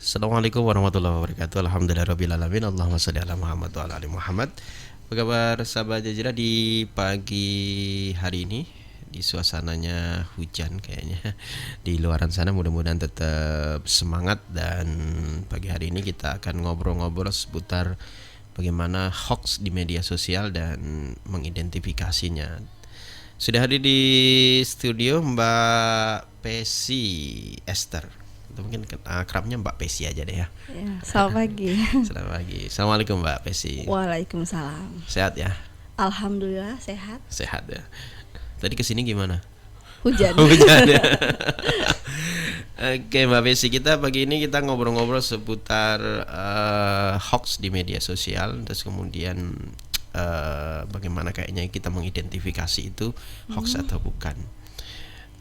Assalamualaikum warahmatullahi wabarakatuh. Alhamdulillahirabbil alamin. Allahumma shalli ala Muhammad wa ala ali Muhammad. Apa kabar sahabat Jajira di pagi hari ini? Di suasananya hujan kayaknya. Di luaran sana mudah-mudahan tetap semangat, dan pagi hari ini kita akan ngobrol-ngobrol seputar bagaimana hoax di media sosial dan mengidentifikasinya. Sudah hadir di studio Mbak Pesi Esther. Atau mungkin akrabnya Mbak Pesi aja deh ya. Ya, selamat pagi. Selamat pagi. Assalamualaikum Mbak Pesi. Waalaikumsalam. Sehat ya? Alhamdulillah sehat. Sehat ya. Tadi kesini gimana? Hujan. Hujan ya. Oke Mbak Pesi, kita pagi ini kita ngobrol-ngobrol seputar hoax di media sosial. Terus kemudian bagaimana kayaknya kita mengidentifikasi itu hoax atau bukan.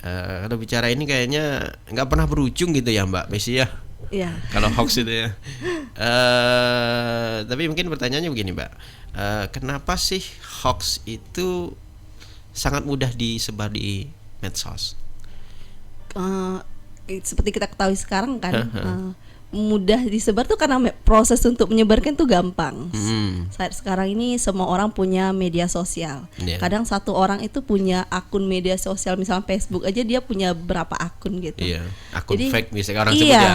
Kalau bicara ini kayaknya nggak pernah berujung gitu ya Mbak Pesi ya. Iya. Kalau hoax itu ya. Tapi mungkin pertanyaannya begini Mbak. Kenapa sih hoax itu sangat mudah disebar di medsos? Seperti kita ketahui sekarang kan, mudah disebar tuh karena proses untuk menyebarkan tuh gampang. Saat sekarang ini semua orang punya media sosial. Kadang satu orang itu punya akun media sosial, misalnya Facebook aja dia punya berapa akun gitu. Iya, akun Jadi, fake misalnya orang sebut ya.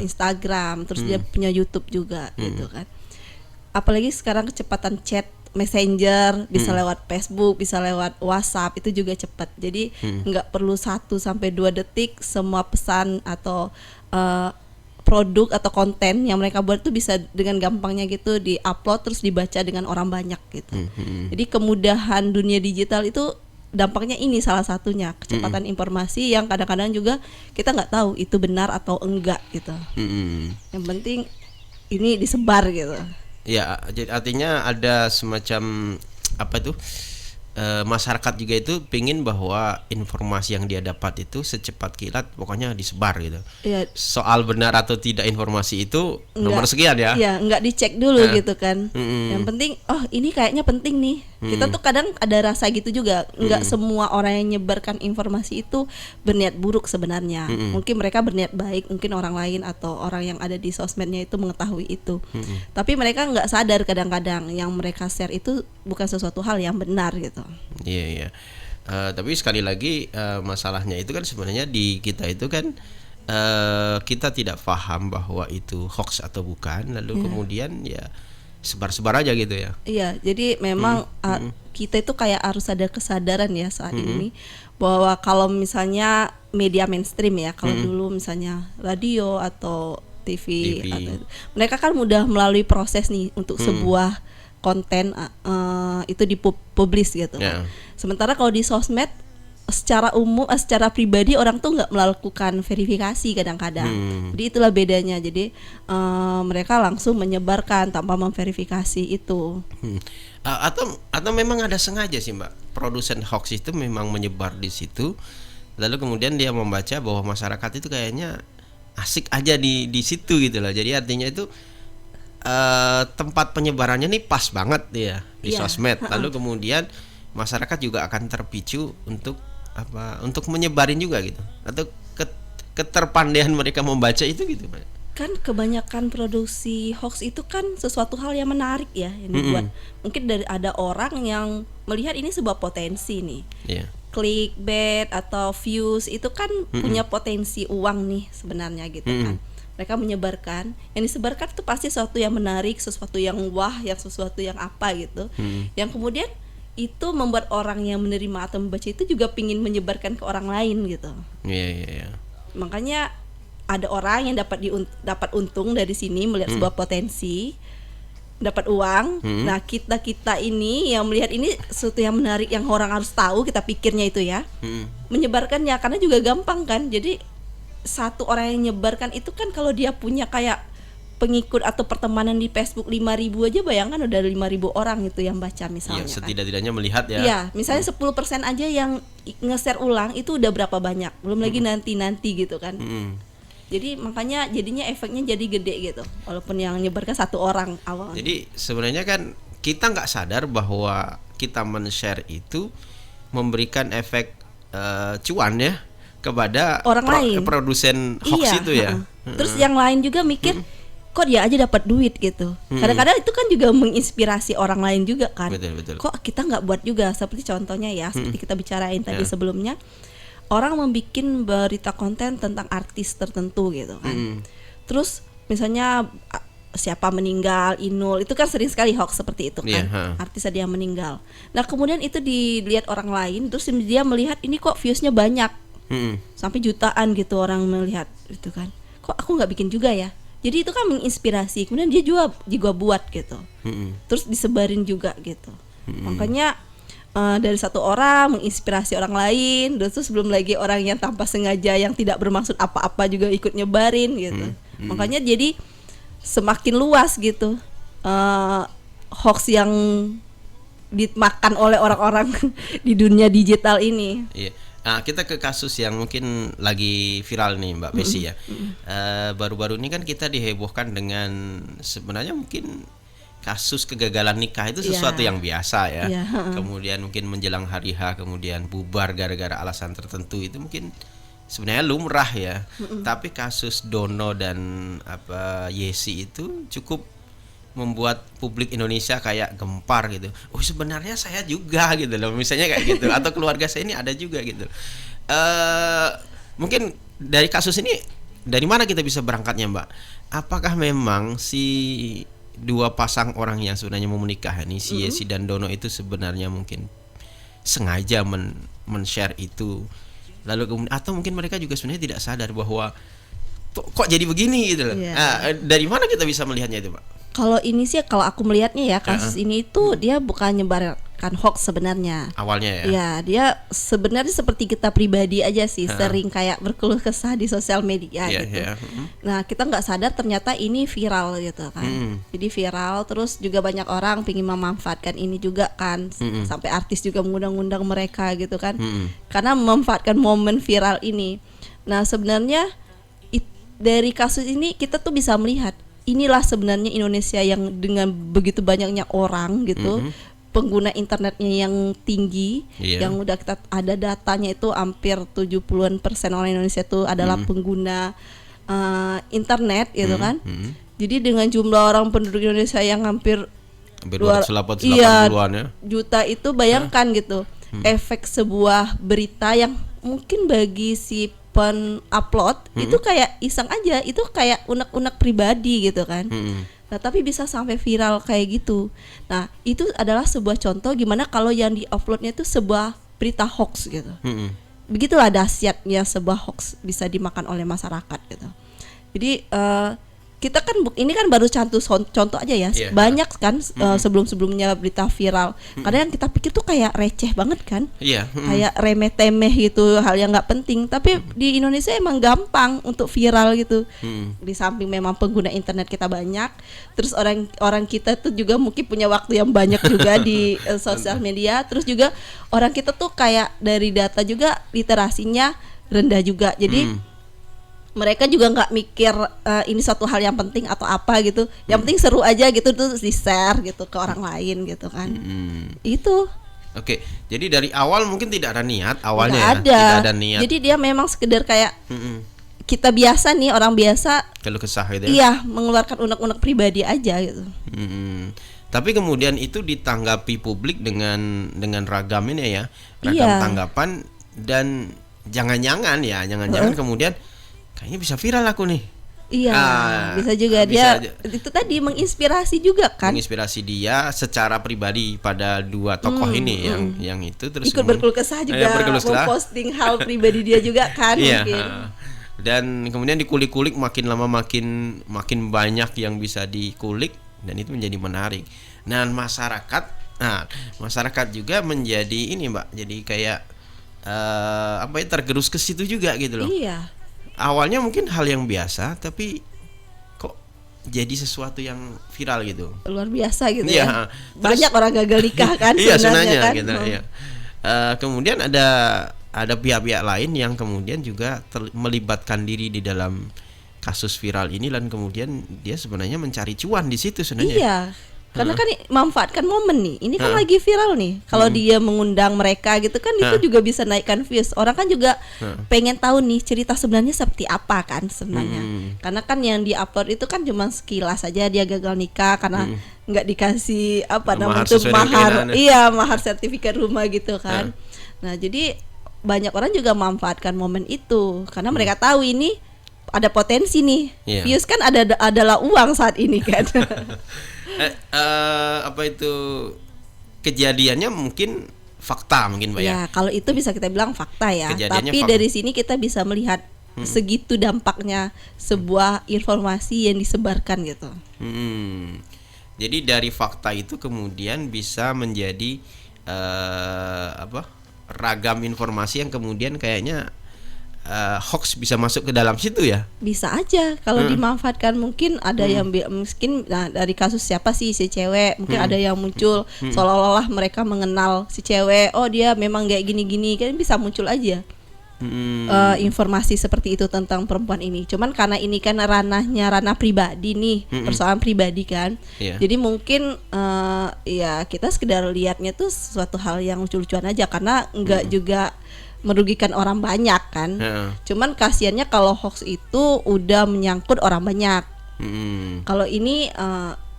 Instagram, terus dia punya YouTube juga gitu kan. Apalagi sekarang kecepatan chat Messenger bisa lewat Facebook, bisa lewat WhatsApp, itu juga cepat. Jadi nggak perlu 1-2 detik semua pesan atau produk atau konten yang mereka buat tuh bisa dengan gampangnya gitu di-upload terus dibaca dengan orang banyak gitu. Jadi kemudahan dunia digital itu dampaknya ini salah satunya, kecepatan informasi yang kadang-kadang juga kita nggak tahu itu benar atau enggak gitu. Yang penting ini disebar gitu. Ya, jadi artinya ada semacam apa itu? Masyarakat juga itu pingin bahwa informasi yang dia dapat itu secepat kilat pokoknya disebar gitu. Ya. Soal benar atau tidak informasi itu nomor sekian ya. Iya, nggak dicek dulu gitu kan. Yang penting, oh ini kayaknya penting nih. Kita tuh kadang ada rasa gitu juga. Nggak semua orang yang menyebarkan informasi itu berniat buruk sebenarnya. Mungkin mereka berniat baik, mungkin orang lain atau orang yang ada di sosmednya itu mengetahui itu. Tapi mereka nggak sadar kadang-kadang yang mereka share itu bukan sesuatu hal yang benar gitu. Iya iya. Tapi sekali lagi masalahnya itu kan sebenarnya di kita itu kan kita tidak paham bahwa itu hoax atau bukan, lalu kemudian ya sebar-sebar aja gitu ya. Iya, jadi memang kita itu kayak harus ada kesadaran ya saat ini bahwa kalau misalnya media mainstream ya, kalau dulu misalnya radio atau TV. Atau mereka kan mudah melalui proses nih untuk sebuah konten itu dipublish gitu. Sementara kalau di sosmed secara umum, secara pribadi orang tuh nggak melakukan verifikasi kadang-kadang. Jadi itulah bedanya. Jadi mereka langsung menyebarkan tanpa memverifikasi itu. Atau memang ada sengaja sih Mbak, produsen hoax itu memang menyebar di situ, lalu kemudian dia membaca bahwa masyarakat itu kayaknya asik aja di situ gitu loh. Jadi artinya itu tempat penyebarannya nih pas banget ya di sosmed. Lalu kemudian masyarakat juga akan terpicu untuk apa? Untuk menyebarin juga gitu. Atau keterpandaian mereka membaca itu gitu, Pak. Kan kebanyakan produksi hoax itu kan sesuatu hal yang menarik ya yang dibuat. Mungkin dari ada orang yang melihat ini sebuah potensi nih. Clickbait atau views itu kan punya potensi uang nih sebenarnya gitu kan. Mereka menyebarkan, yang disebarkan itu pasti sesuatu yang menarik, sesuatu yang wah, yang sesuatu yang apa gitu. Yang kemudian itu membuat orang yang menerima atau membaca itu juga pingin menyebarkan ke orang lain gitu. Iya. Makanya ada orang yang dapat untung dari sini melihat sebuah potensi, dapat uang. Nah kita ini yang melihat ini sesuatu yang menarik yang orang harus tahu, kita pikirnya itu ya, menyebarkannya karena juga gampang kan. Jadi satu orang yang nyebarkan itu kan kalau dia punya kayak pengikut atau pertemanan di Facebook 5.000 aja, bayangkan udah 5.000 orang itu yang baca misalnya. Iya, setidak-tidaknya melihat ya. Iya, misalnya 10% aja yang nge-share ulang itu udah berapa banyak, belum lagi nanti gitu kan. Jadi makanya jadinya efeknya jadi gede gitu, walaupun yang nyebarkan satu orang awalnya. Jadi sebenarnya kan kita nggak sadar bahwa kita men-share itu memberikan efek cuan ya kepada orang lain. produsen hoax Iya, itu ya. Terus yang lain juga mikir kok dia aja dapat duit gitu. Kadang-kadang itu kan juga menginspirasi orang lain juga kan. Betul. Kok kita nggak buat juga, seperti contohnya ya, seperti kita bicarain tadi Ya. sebelumnya, orang membuat berita konten tentang artis tertentu gitu kan. Terus misalnya siapa meninggal, Inul, itu kan sering sekali hoax seperti itu kan. Iya, Artis ada yang meninggal. Nah kemudian itu dilihat orang lain, terus dia melihat ini kok viewsnya banyak, sampai jutaan gitu orang melihat gitu kan. Kok aku nggak bikin juga ya? Jadi itu kan menginspirasi. Kemudian dia juga buat gitu. Terus disebarin juga gitu. Makanya dari satu orang menginspirasi orang lain, terus belum lagi orang yang tanpa sengaja yang tidak bermaksud apa-apa juga ikut nyebarin gitu. Makanya jadi semakin luas gitu hoax yang dimakan oleh orang-orang di dunia digital ini. Iya. Nah, kita ke kasus yang mungkin lagi viral nih Mbak Besi ya. Baru-baru ini kan kita dihebohkan dengan sebenarnya mungkin kasus kegagalan nikah itu sesuatu yang biasa ya. Kemudian mungkin menjelang hari H kemudian bubar gara-gara alasan tertentu, itu mungkin sebenarnya lumrah ya. Tapi kasus Dono dan Yesi itu cukup membuat publik Indonesia kayak gempar gitu. Oh sebenarnya saya juga gitu loh, misalnya kayak gitu. Atau keluarga saya ini ada juga gitu. Mungkin dari kasus ini dari mana kita bisa berangkatnya Mbak? Apakah memang si dua pasang orang yang sebenarnya mau menikah ini, si Yesi dan Dono itu sebenarnya mungkin sengaja men-share itu, lalu kemudian atau mungkin mereka juga sebenarnya tidak sadar bahwa kok jadi begini gitu loh. Dari mana kita bisa melihatnya itu Pak? Kalau ini sih, kalau aku melihatnya ya, kasus ini itu dia bukan nyebarkan hoax sebenarnya. Awalnya ya? Ya, dia sebenarnya seperti kita pribadi aja sih, sering kayak berkeluh kesah di sosial media gitu. Nah, kita nggak sadar ternyata ini viral gitu kan. Jadi viral, terus juga banyak orang pingin memanfaatkan ini juga kan. Sampai artis juga mengundang-undang mereka gitu kan. Karena memanfaatkan momen viral ini. Nah, sebenarnya dari kasus ini kita tuh bisa melihat inilah sebenarnya Indonesia yang dengan begitu banyaknya orang gitu, pengguna internetnya yang tinggi, yang udah kita ada datanya itu hampir 70% orang Indonesia itu adalah pengguna internet gitu kan. Jadi dengan jumlah orang penduduk Indonesia yang hampir 280-an ya juta itu, bayangkan gitu efek sebuah berita yang mungkin bagi si upload itu kayak iseng aja, itu kayak unek-unek pribadi gitu kan. Nah tapi bisa sampai viral kayak gitu. Nah itu adalah sebuah contoh gimana kalau yang di-uploadnya itu sebuah berita hoax gitu. Begitulah dahsyatnya sebuah hoax bisa dimakan oleh masyarakat gitu. Jadi kita kan ini kan baru contoh aja ya. Banyak kan sebelum-sebelumnya berita viral. Karena yang kita pikir tuh kayak receh banget kan. Kayak remeh-temeh gitu, hal yang nggak penting. Tapi di Indonesia emang gampang untuk viral gitu. Di samping memang pengguna internet kita banyak, terus orang kita tuh juga mungkin punya waktu yang banyak juga di sosial media. Terus juga orang kita tuh kayak dari data juga literasinya rendah juga. Jadi mereka juga nggak mikir ini suatu hal yang penting atau apa gitu. Yang penting seru aja gitu, terus di-share gitu ke orang lain gitu kan. Itu. Oke, jadi dari awal mungkin tidak ada niat awalnya tidak ya. Ada. Tidak ada niat. Jadi dia memang sekedar kayak kita biasa nih, orang biasa. Keluh kesah gitu ya. Iya, mengeluarkan unek-unek pribadi aja gitu. Tapi kemudian itu ditanggapi publik dengan ragam ini ya, ragam tanggapan, dan jangan-jangan kemudian kayaknya bisa viral aku nih. Iya, bisa juga dia itu tadi menginspirasi juga kan. Menginspirasi dia secara pribadi pada dua tokoh ini yang itu terus ikut berkeluh kesah juga, memposting hal pribadi dia juga kan mungkin. Dan kemudian dikulik-kulik, makin lama makin banyak yang bisa dikulik, dan itu menjadi menarik. Dan masyarakat juga menjadi ini Mbak, jadi kayak tergerus ke situ juga gitu loh. Iya. Awalnya mungkin hal yang biasa, tapi kok jadi sesuatu yang viral gitu. Luar biasa gitu ya. Banyak orang gagal nikah kan sebenarnya kan. Gitu, kemudian ada pihak-pihak lain yang kemudian juga melibatkan diri di dalam kasus viral ini, dan kemudian dia sebenarnya mencari cuan di situ sebenarnya. Iya. Karena kan manfaatkan momen nih. Ini kan lagi viral nih. Kalau dia mengundang mereka gitu kan itu juga bisa naikkan views. Orang kan juga pengen tahu nih cerita sebenarnya seperti apa kan sebenarnya. Karena kan yang diupload itu kan cuma sekilas aja dia gagal nikah karena nggak dikasih apa namanya itu mahar sertifikat rumah gitu kan. Nah, jadi banyak orang juga memanfaatkan momen itu karena mereka tahu ini ada potensi nih. Views kan adalah uang saat ini kan. Apa itu kejadiannya mungkin fakta mungkin Mbak ya. Ya, kalau itu bisa kita bilang fakta ya. Tapi dari sini kita bisa melihat segitu dampaknya sebuah informasi yang disebarkan gitu. Jadi dari fakta itu kemudian bisa menjadi ragam informasi yang kemudian kayaknya hoax bisa masuk ke dalam situ ya? Bisa aja kalau dimanfaatkan. Mungkin ada yang mungkin dari kasus siapa sih si cewek, mungkin ada yang muncul seolah-olah mereka mengenal si cewek, oh dia memang kayak gini-gini, kan bisa muncul aja informasi seperti itu tentang perempuan ini. Cuman karena ini kan ranah pribadi nih, persoalan pribadi kan, jadi mungkin ya kita sekedar lihatnya tuh suatu hal yang lucu-lucuan aja karena enggak juga merugikan orang banyak kan. Cuman kasiannya kalau hoax itu udah menyangkut orang banyak. Kalau ini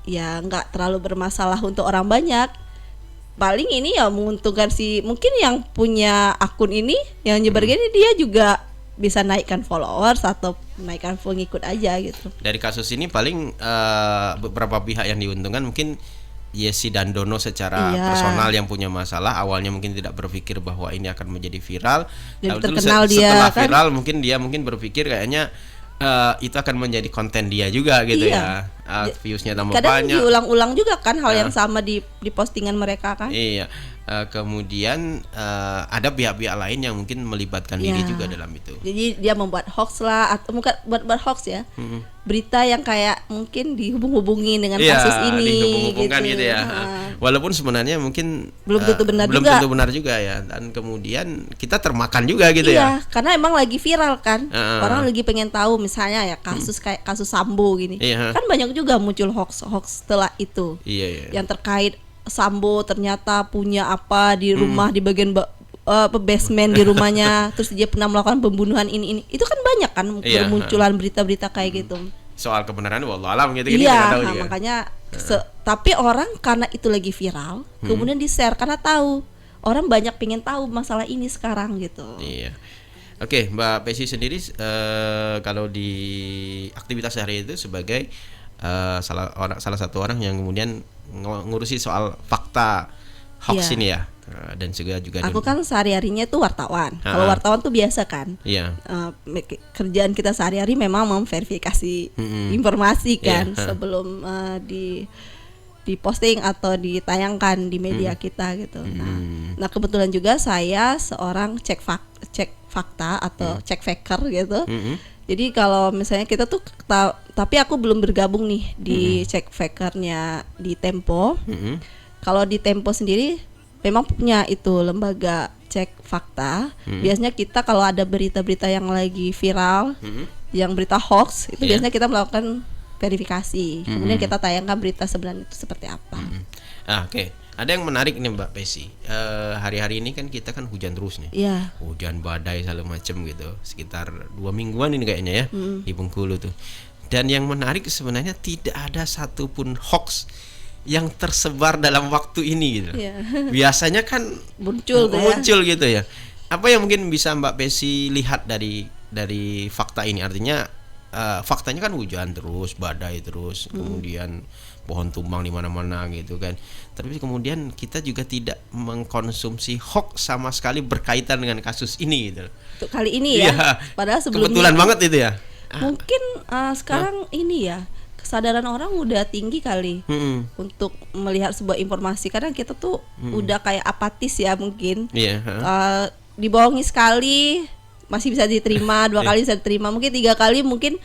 ya nggak terlalu bermasalah untuk orang banyak. Paling ini ya menguntungkan mungkin yang punya akun ini yang nyebar gini, dia juga bisa naikkan followers atau naikkan pengikut aja gitu. Dari kasus ini paling beberapa pihak yang diuntungkan mungkin Yesi dan Dono secara personal yang punya masalah. Awalnya mungkin tidak berpikir bahwa ini akan menjadi viral. Lalu setelah viral kan? mungkin berpikir kayaknya itu akan menjadi konten dia juga gitu ya. Viewsnya tambah kadang banyak. Diulang-ulang juga kan hal yang sama di postingan mereka kan. Iya. Kemudian ada pihak-pihak lain yang mungkin melibatkan diri juga dalam itu. Jadi dia membuat hoax lah, atau bukan buat hoax ya, berita yang kayak mungkin dihubung-hubungin dengan kasus ini, dihubung-hubungkan gitu ya. Walaupun sebenarnya mungkin belum tentu benar juga ya. Dan kemudian kita termakan juga gitu ya. Karena emang lagi viral kan, orang lagi pengen tahu misalnya ya kasus kayak kasus Sambo gini, kan banyak juga muncul hoax setelah itu, yang terkait Sambo ternyata punya apa di rumah di bagian basement di rumahnya, terus dia pernah melakukan pembunuhan ini. Itu kan banyak kan bermunculan berita-berita kayak gitu. Soal kebenaran wallah alam gitu makanya tapi orang karena itu lagi viral, kemudian di-share karena tahu orang banyak pengen tahu masalah ini sekarang gitu. Iya. Oke, Mbak Pesi sendiri kalau di aktivitas sehari itu sebagai salah satu orang yang kemudian ngurusi soal fakta hoax ini ya, dan juga aku kan sehari-harinya tuh wartawan. Kalau wartawan tuh biasa kan, kerjaan kita sehari-hari memang memverifikasi informasi kan sebelum di posting atau ditayangkan di media kita gitu. Nah kebetulan juga saya seorang cek fakta atau cek faker gitu. Jadi kalau misalnya kita tuh tapi aku belum bergabung nih di cek fakernya di Tempo. Kalau di Tempo sendiri memang punya itu lembaga cek fakta. Biasanya kita kalau ada berita-berita yang lagi viral, yang berita hoax itu biasanya kita melakukan verifikasi. Kemudian kita tayangkan berita sebenarnya itu seperti apa. Oke. Ada yang menarik nih Mbak Pesi. Hari-hari ini kan kita kan hujan terus nih. Hujan badai segala macam gitu. Sekitar 2 mingguan ini kayaknya ya di Bengkulu tuh. Dan yang menarik sebenarnya tidak ada satupun hoax yang tersebar dalam waktu ini gitu. Biasanya kan muncul gitu ya. Apa yang mungkin bisa Mbak Pesi lihat dari fakta ini? Artinya faktanya kan hujan terus, badai terus, kemudian pohon tumbang di mana-mana gitu kan. Tapi kemudian kita juga tidak mengkonsumsi hoax sama sekali berkaitan dengan kasus ini gitu. Untuk kali ini ya. Padahal sebelumnya kebetulan banget itu ya. Mungkin sekarang ini ya kesadaran orang udah tinggi kali untuk melihat sebuah informasi. Kadang kita tuh udah kayak apatis ya mungkin. Dibohongi sekali masih bisa diterima, 2 kali bisa diterima, mungkin 3 kali mungkin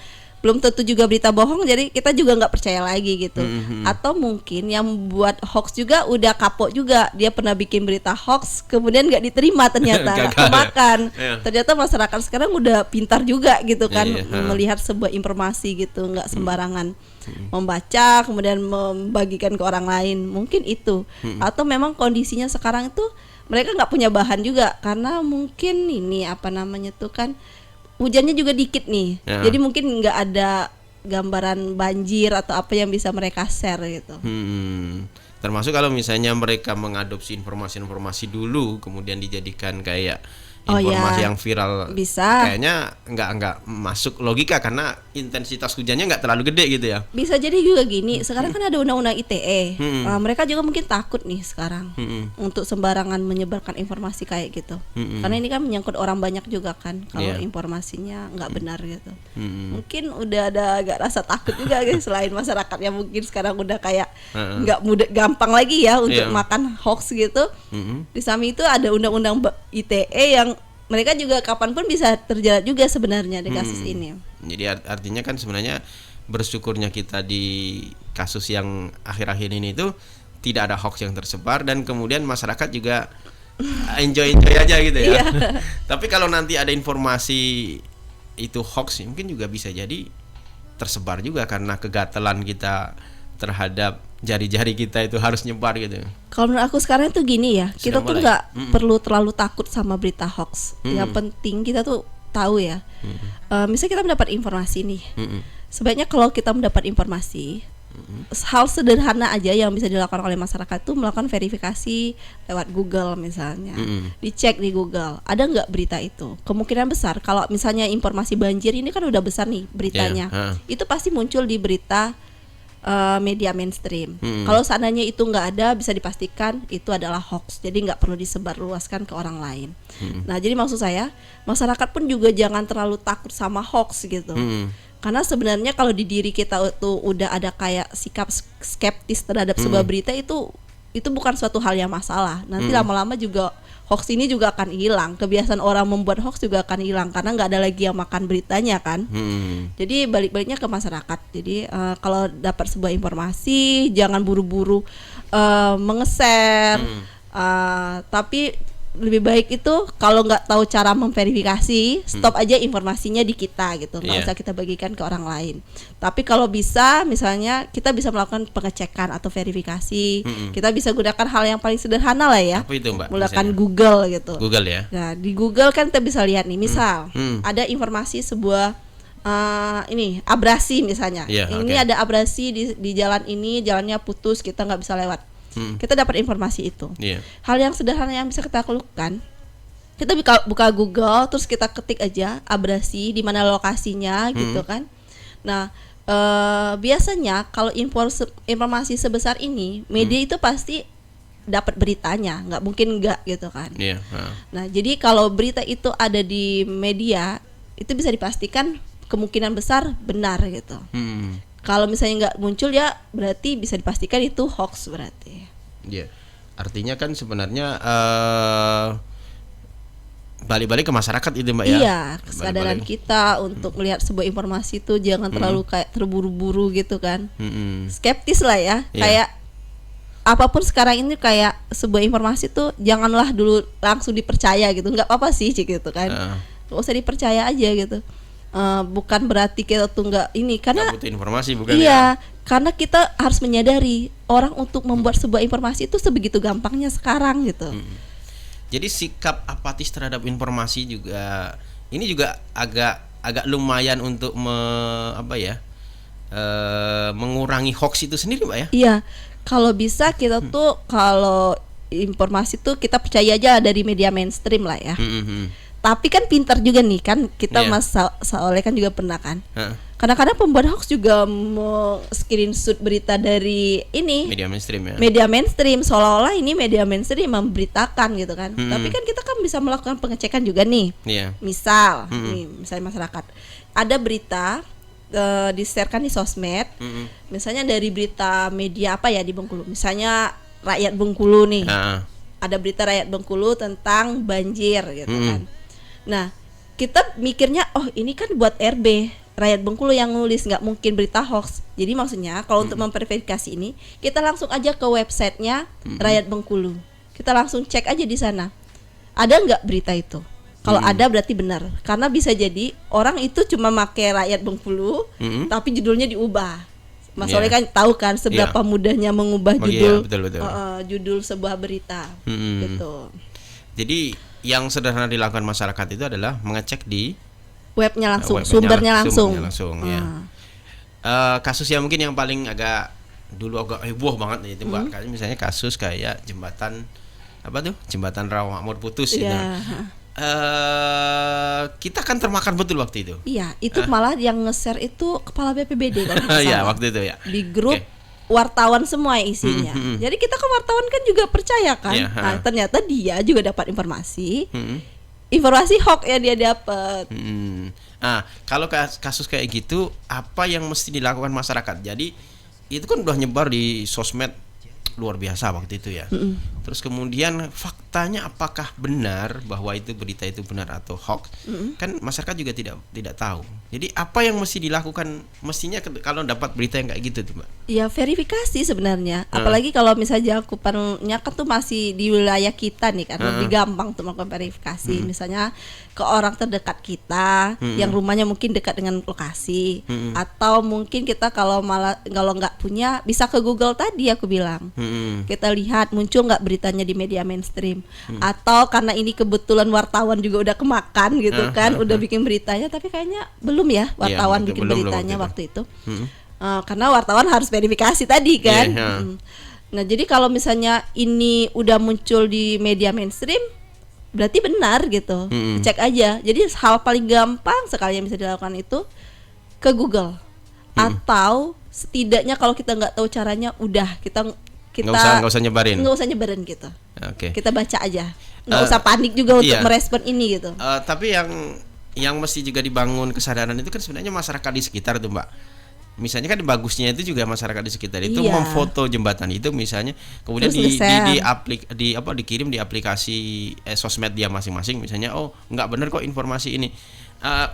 belum tentu juga berita bohong, jadi kita juga nggak percaya lagi gitu. Atau mungkin yang buat hoax juga udah kapok juga, dia pernah bikin berita hoax kemudian nggak diterima ternyata, nggak kemakan. Ternyata masyarakat sekarang udah pintar juga gitu kan, melihat sebuah informasi gitu, nggak sembarangan membaca kemudian membagikan ke orang lain, mungkin itu. Atau memang kondisinya sekarang itu mereka nggak punya bahan juga, karena mungkin ini apa namanya tuh kan, hujannya juga dikit nih, jadi mungkin nggak ada gambaran banjir atau apa yang bisa mereka share gitu. Termasuk kalau misalnya mereka mengadopsi informasi-informasi dulu kemudian dijadikan kayak informasi yang viral, bisa. Kayaknya nggak masuk logika karena intensitas hujannya nggak terlalu gede gitu ya. Bisa jadi juga gini, sekarang kan ada undang-undang ITE, mereka juga mungkin takut nih sekarang untuk sembarangan menyebarkan informasi kayak gitu, karena ini kan menyangkut orang banyak juga kan, kalau informasinya nggak benar gitu. Mungkin udah ada agak rasa takut juga guys, selain masyarakatnya mungkin sekarang udah kayak nggak mudah gampang lagi ya untuk makan hoax gitu. Di samping itu ada undang-undang ITE yang mereka juga kapanpun bisa terjerat juga sebenarnya di kasus ini. Jadi artinya kan sebenarnya bersyukurnya kita di kasus yang akhir-akhir ini itu tidak ada hoax yang tersebar dan kemudian masyarakat juga enjoy aja gitu ya. Tapi kalau nanti ada informasi itu hoax, mungkin juga bisa jadi tersebar juga karena kegatelan kita terhadap jari-jari kita itu harus nyebar gitu. Kalau menurut aku sekarang itu gini ya, kita tuh nggak perlu terlalu takut sama berita hoax. Yang penting kita tuh tahu ya. Misalnya kita mendapat informasi nih, sebaiknya kalau kita mendapat informasi, hal sederhana aja yang bisa dilakukan oleh masyarakat tuh melakukan verifikasi lewat Google misalnya. Dicek di Google, ada nggak berita itu. Kemungkinan besar kalau misalnya informasi banjir ini kan udah besar nih beritanya, itu pasti muncul di berita media mainstream. Kalau seandainya itu nggak ada, bisa dipastikan itu adalah hoax. Jadi nggak perlu disebarluaskan ke orang lain. Nah, jadi maksud saya masyarakat pun juga jangan terlalu takut sama hoax gitu. Karena sebenarnya kalau di diri kita tuh udah ada kayak sikap skeptis terhadap sebuah berita, itu bukan suatu hal yang masalah. Nanti lama-lama juga hoax ini juga akan hilang. Kebiasaan orang membuat hoax juga akan hilang karena nggak ada lagi yang makan beritanya kan. Jadi balik-baliknya ke masyarakat. Jadi kalau dapat sebuah informasi jangan buru-buru mengeser. Tapi lebih baik itu kalau nggak tahu cara memverifikasi, stop aja informasinya di kita gitu, nggak usah kita bagikan ke orang lain. Tapi kalau bisa, misalnya kita bisa melakukan pengecekan atau verifikasi, kita bisa gunakan hal yang paling sederhana lah ya. Apa itu, Mbak? Menggunakan Google gitu. Google ya. Nah, di Google kan kita bisa lihat nih, misal ada informasi sebuah ini abrasi misalnya. Ini ada abrasi di jalan ini, jalannya putus, kita nggak bisa lewat. Kita dapat informasi itu. Hal yang sederhana yang bisa kita lakukan, kita buka Google, terus kita ketik aja abrasi, di mana lokasinya gitu kan. Nah, biasanya kalau informasi sebesar ini, media itu pasti dapat beritanya, nggak mungkin nggak gitu kan. Nah, jadi kalau berita itu ada di media, itu bisa dipastikan kemungkinan besar benar gitu. Kalau misalnya nggak muncul ya berarti bisa dipastikan itu hoax berarti. Artinya kan sebenarnya balik-balik ke masyarakat itu Mbak ya. Iya, kesadaran kita untuk melihat sebuah informasi itu jangan terlalu kayak terburu-buru gitu kan. Skeptis lah ya. Kayak apapun sekarang ini kayak sebuah informasi tuh janganlah dulu langsung dipercaya gitu. Nggak apa-apa sih gitu kan. Nggak usah dipercaya aja gitu. Bukan berarti kita tuh nggak ini, karena butuh informasi bukan ya. Karena kita harus menyadari orang untuk membuat sebuah informasi itu sebegitu gampangnya sekarang gitu. Jadi sikap apatis terhadap informasi juga ini juga agak lumayan untuk mengurangi hoax itu sendiri Mbak ya. Iya, kalau bisa kita tuh kalau informasi tuh kita percaya aja dari media mainstream lah ya. Tapi kan pintar juga nih kan kita Mas Soleh kan juga pernah kan. Kadang-kadang pembuat hoax juga mau screenshot berita dari ini media mainstream ya. Media mainstream seolah-olah ini media mainstream memberitakan gitu kan. Tapi kan kita kan bisa melakukan pengecekan juga nih. Misal nih, misalnya masyarakat ada berita di-sharekan di sosmed. Misalnya dari berita media apa ya di Bengkulu. Misalnya Rakyat Bengkulu nih. Ada berita Rakyat Bengkulu tentang banjir gitu kan. Nah, kita mikirnya oh ini kan buat RB. rakyat Bengkulu yang nulis, nggak mungkin berita hoax. Jadi maksudnya kalau untuk memverifikasi ini, kita langsung aja ke websitenya rakyat Bengkulu. Kita langsung cek aja di sana, ada nggak berita itu. Kalau ada berarti benar, karena bisa jadi orang itu cuma pakai rakyat Bengkulu, tapi judulnya diubah. Mas Soleh kan tahu kan seberapa mudahnya mengubah judul judul sebuah berita, gitu. Jadi yang sederhana dilakukan masyarakat itu adalah mengecek di webnya langsung, sumbernya langsung. Ya. Kasus yang mungkin yang paling agak heboh banget itu Mbak, kayak misalnya kasus kayak jembatan Rawa Makmur putus gitu. Kita kan termakan betul waktu itu. Iya, itu malah yang nge-share itu kepala BPBD kan. Iya, waktu itu ya. Di grup wartawan semua isinya. Jadi kita kan wartawan kan juga percaya kan. Nah, ternyata dia juga dapat informasi. Informasi hoax yang dia dapat. Nah, kalau kasus kayak gitu, apa yang mesti dilakukan masyarakat? Jadi itu kan udah nyebar di sosmed luar biasa waktu itu ya. Terus kemudian faktanya apakah benar bahwa itu berita itu benar atau hoax? Kan masyarakat juga tidak tahu. Jadi apa yang mesti dilakukan mestinya kalau dapat berita yang kayak gitu tuh, Mbak? Ya verifikasi sebenarnya. Apalagi kalau misalnya cakupannya kan tuh masih di wilayah kita nih kan, lebih gampang tuh melakukan verifikasi. Misalnya ke orang terdekat kita yang rumahnya mungkin dekat dengan lokasi, atau mungkin kita kalau nggak punya bisa ke Google tadi aku bilang. Kita lihat muncul nggak beritanya di media mainstream, atau karena ini kebetulan wartawan juga udah kemakan gitu kan, udah bikin beritanya, tapi kayaknya belum ya wartawan bikin beritanya waktu itu. Karena wartawan harus verifikasi tadi kan. Nah jadi kalau misalnya ini udah muncul di media mainstream, berarti benar gitu. Cek aja. Jadi hal paling gampang sekali yang bisa dilakukan itu ke Google, atau setidaknya kalau kita nggak tahu caranya, udah kita nggak usah nyebarin gitu. Kita baca aja, nggak usah panik juga untuk merespon ini gitu. Tapi yang mesti juga dibangun kesadaran itu kan sebenarnya masyarakat di sekitar tuh, Mbak. Misalnya kan bagusnya itu juga masyarakat di sekitar itu memfoto jembatan itu misalnya, kemudian dikirim di aplikasi sosmed dia masing-masing, misalnya nggak benar kok informasi ini.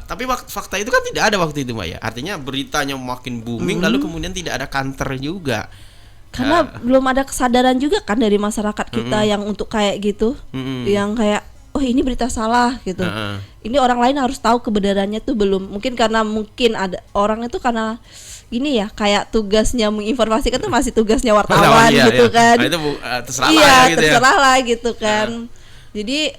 Tapi fakta itu kan tidak ada waktu itu, Mbak ya. Artinya beritanya makin booming, lalu kemudian tidak ada counter juga. Karena belum ada kesadaran juga kan dari masyarakat kita yang untuk kayak gitu, yang kayak ini berita salah gitu. Ini orang lain harus tahu kebenarannya tuh belum. Mungkin ada orang itu karena ini ya, kayak tugasnya menginformasikan tuh masih tugasnya wartawan gitu kan. Nah, itu terserah terserah lah gitu kan. Jadi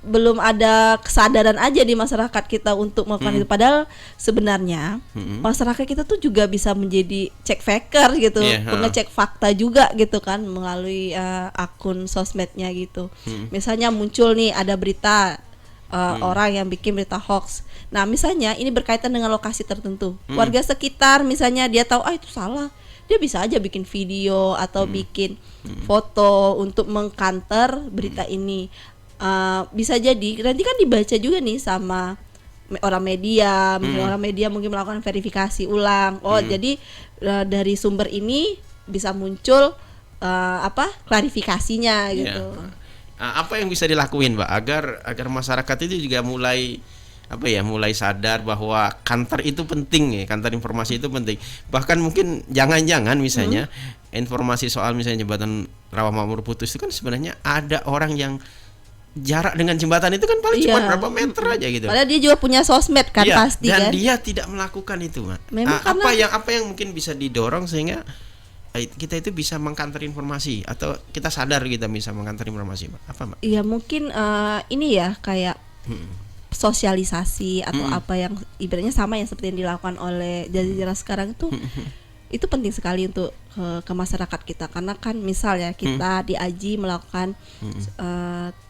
belum ada kesadaran aja di masyarakat kita untuk melakukan itu. Padahal sebenarnya masyarakat kita tuh juga bisa menjadi check faker gitu, pengecek fakta juga gitu kan, melalui akun sosmednya gitu. Misalnya muncul nih ada berita orang yang bikin berita hoax. Nah misalnya ini berkaitan dengan lokasi tertentu, warga sekitar misalnya dia tahu itu salah, dia bisa aja bikin video atau bikin foto untuk mengcounter berita ini. Bisa jadi nanti kan dibaca juga nih sama orang media, mungkin melakukan verifikasi ulang. Jadi dari sumber ini bisa muncul klarifikasinya gitu. Apa yang bisa dilakuin, Mbak, agar masyarakat itu juga mulai sadar bahwa kantor itu penting ya, kantor informasi itu penting. Bahkan mungkin jangan-jangan misalnya informasi soal misalnya jembatan Rawa Makmur putus itu kan sebenarnya ada orang yang jarak dengan jembatan itu kan paling cuma berapa meter aja gitu. Padahal dia juga punya sosmed kan pasti dan kan. Dan dia tidak melakukan itu, Mbak. Apa yang mungkin bisa didorong sehingga kita itu bisa mengkantor informasi, atau kita sadar kita bisa mengkantor informasi, Mbak? Apa, Mbak? Iya mungkin ini ya kayak sosialisasi atau apa yang ibaratnya sama yang seperti yang dilakukan oleh Jazirah sekarang itu penting sekali untuk ke masyarakat kita. Karena kan misalnya kita di AJI melakukan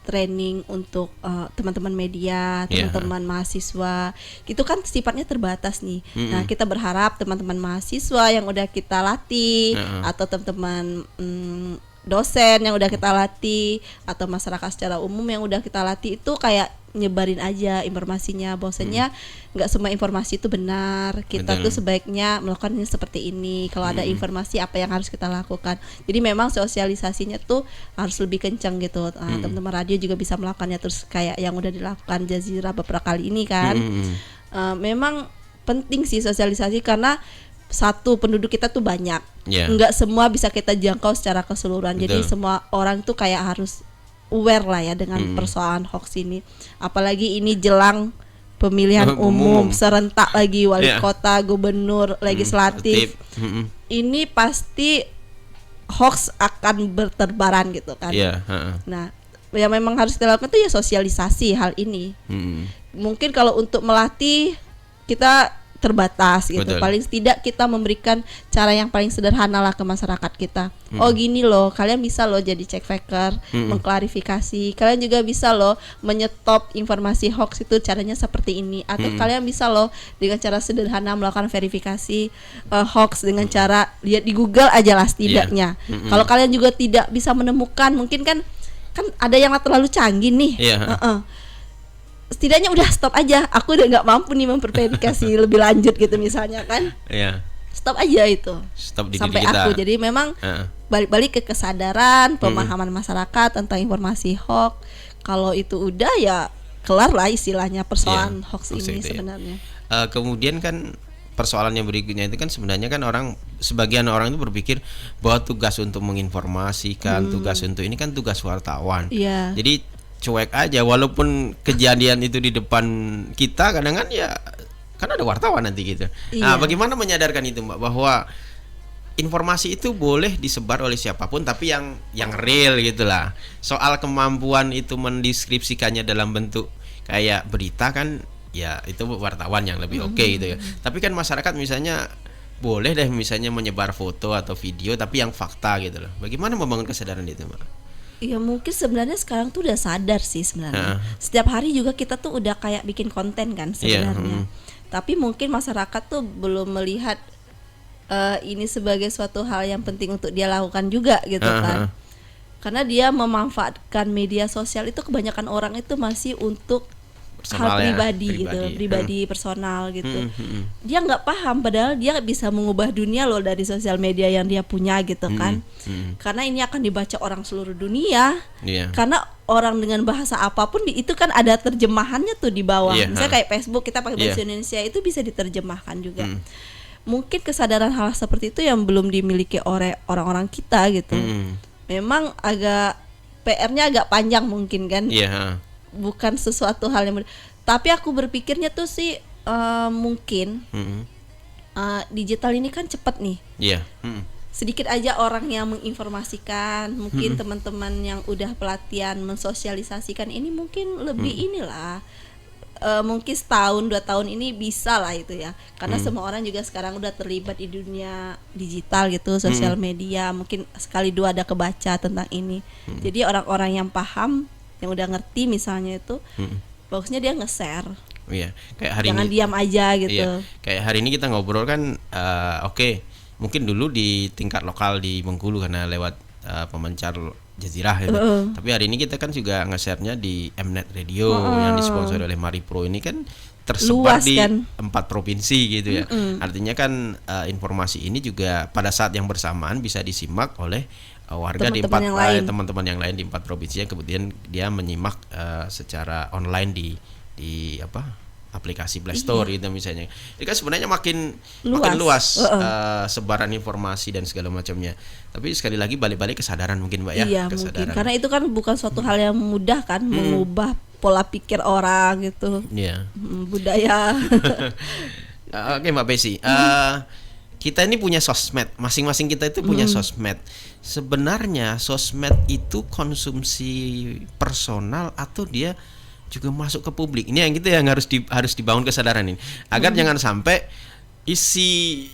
training untuk teman-teman media, teman-teman mahasiswa, itu kan sifatnya terbatas nih. Nah kita berharap teman-teman mahasiswa yang udah kita latih, atau teman-teman dosen yang udah kita latih, atau masyarakat secara umum yang udah kita latih itu kayak nyebarin aja informasinya, bahwasanya nggak semua informasi itu benar. Kita tuh sebaiknya melakukannya seperti ini. Kalau ada informasi apa yang harus kita lakukan. Jadi memang sosialisasinya tuh harus lebih kencang gitu. Teman-teman radio juga bisa melakukannya, terus kayak yang udah dilakukan Jazirah beberapa kali ini kan. Memang penting sih sosialisasi, karena satu, penduduk kita tuh banyak, Ya. nggak semua bisa kita jangkau secara keseluruhan. Jadi Betul. semua orang tuh kayak harus aware lah ya dengan persoalan hoax ini. Apalagi ini jelang pemilihan umum serentak lagi, wali Ya. kota, gubernur, legislatif. Ini pasti hoax akan berterbaran gitu kan. Iya, heeh. Nah, yang memang harus kita lakukan tuh ya sosialisasi hal ini. Mungkin kalau untuk melatih kita terbatas gitu. Betul. Paling tidak kita memberikan cara yang paling sederhana lah ke masyarakat kita. Oh gini loh, kalian bisa loh jadi check faker, mengklarifikasi. Kalian juga bisa loh menyetop informasi hoax itu, caranya seperti ini. Atau kalian bisa loh dengan cara sederhana melakukan verifikasi hoax dengan cara lihat di Google aja lah setidaknya. Kalau kalian juga tidak bisa menemukan, mungkin kan ada yang terlalu canggih nih. Iya. Setidaknya udah stop aja, aku udah nggak mampu nih memverifikasi lebih lanjut gitu misalnya kan. Iya. Stop aja itu. Stop di Sampai diri kita. aku. Jadi memang balik-balik ke kesadaran, pemahaman masyarakat tentang informasi hoax. Kalau itu udah ya kelar lah istilahnya persoalan hoax hoax ini itu ya. sebenarnya. Kemudian kan persoalan yang berikutnya itu kan sebenarnya kan sebagian orang itu berpikir bahwa tugas untuk menginformasikan, tugas untuk ini kan tugas wartawan. Iya. Jadi cuek aja, walaupun kejadian itu di depan kita, kadang kan ya kan ada wartawan nanti gitu. Nah, Iya. bagaimana menyadarkan itu, Mbak, bahwa informasi itu boleh disebar oleh siapapun, tapi yang real gitulah. Soal kemampuan itu mendeskripsikannya dalam bentuk kayak berita kan, ya itu wartawan yang lebih oke gitu ya. Tapi kan masyarakat misalnya boleh deh misalnya menyebar foto atau video tapi yang fakta gitu loh. Bagaimana membangun kesadaran itu, Mbak? Ya mungkin sebenarnya sekarang tuh udah sadar sih sebenarnya. Setiap hari juga kita tuh udah kayak bikin konten kan sebenarnya. Tapi mungkin masyarakat tuh belum melihat ini sebagai suatu hal yang penting untuk dia lakukan juga gitu kan. Karena dia memanfaatkan media sosial itu, kebanyakan orang itu masih untuk Personal hal ya, pribadi gitu, pribadi personal gitu. Dia nggak paham padahal dia bisa mengubah dunia loh dari sosial media yang dia punya gitu kan. Karena ini akan dibaca orang seluruh dunia. Iya. Karena orang dengan bahasa apapun itu kan ada terjemahannya tuh di bawah. Iya, Misalnya kayak Facebook kita pakai bahasa Indonesia itu bisa diterjemahkan juga. Mungkin kesadaran hal seperti itu yang belum dimiliki oleh orang-orang kita gitu. Memang agak PR-nya agak panjang mungkin kan. Iya. Bukan sesuatu hal yang tapi aku berpikirnya tuh sih mungkin digital ini kan cepat nih. Iya. Sedikit aja orang yang menginformasikan, mungkin teman-teman yang udah pelatihan mensosialisasikan ini mungkin lebih inilah mungkin setahun 2 tahun ini bisa lah itu ya, karena semua orang juga sekarang udah terlibat di dunia digital gitu, sosial media, mungkin sekali dua ada kebaca tentang ini. Jadi orang-orang yang paham, yang udah ngerti misalnya itu, bagusnya dia nge-share. Iya, kayak hari Jangan ini. diam aja gitu. Iya, kayak hari ini kita ngobrol kan, oke, mungkin dulu di tingkat lokal di Bengkulu karena lewat pemancar Jazirah gitu. Tapi hari ini kita kan juga nge-share-nya di Mnet Radio yang disponsori oleh Maripro, ini kan tersebar Luas di kan? 4 provinsi gitu ya. Artinya kan informasi ini juga pada saat yang bersamaan bisa disimak oleh warga Teman-teman di yang lain. teman-teman yang lain di 4 provinsi yang kemudian dia menyimak secara online di aplikasi Play Store gitu misalnya. Ini kan sebenarnya makin luas sebaran informasi dan segala macamnya. Tapi sekali lagi balik-balik kesadaran mungkin, Mbak ya. Iya mungkin, karena itu kan bukan suatu hal yang mudah kan, mengubah pola pikir orang gitu. Iya. Budaya. Oke, Mbak Besi. Kita ini punya sosmed, masing-masing kita itu punya sosmed. Sebenarnya sosmed itu konsumsi personal atau dia juga masuk ke publik? Ini yang kita yang harus dibangun kesadaran ini, agar jangan sampai isi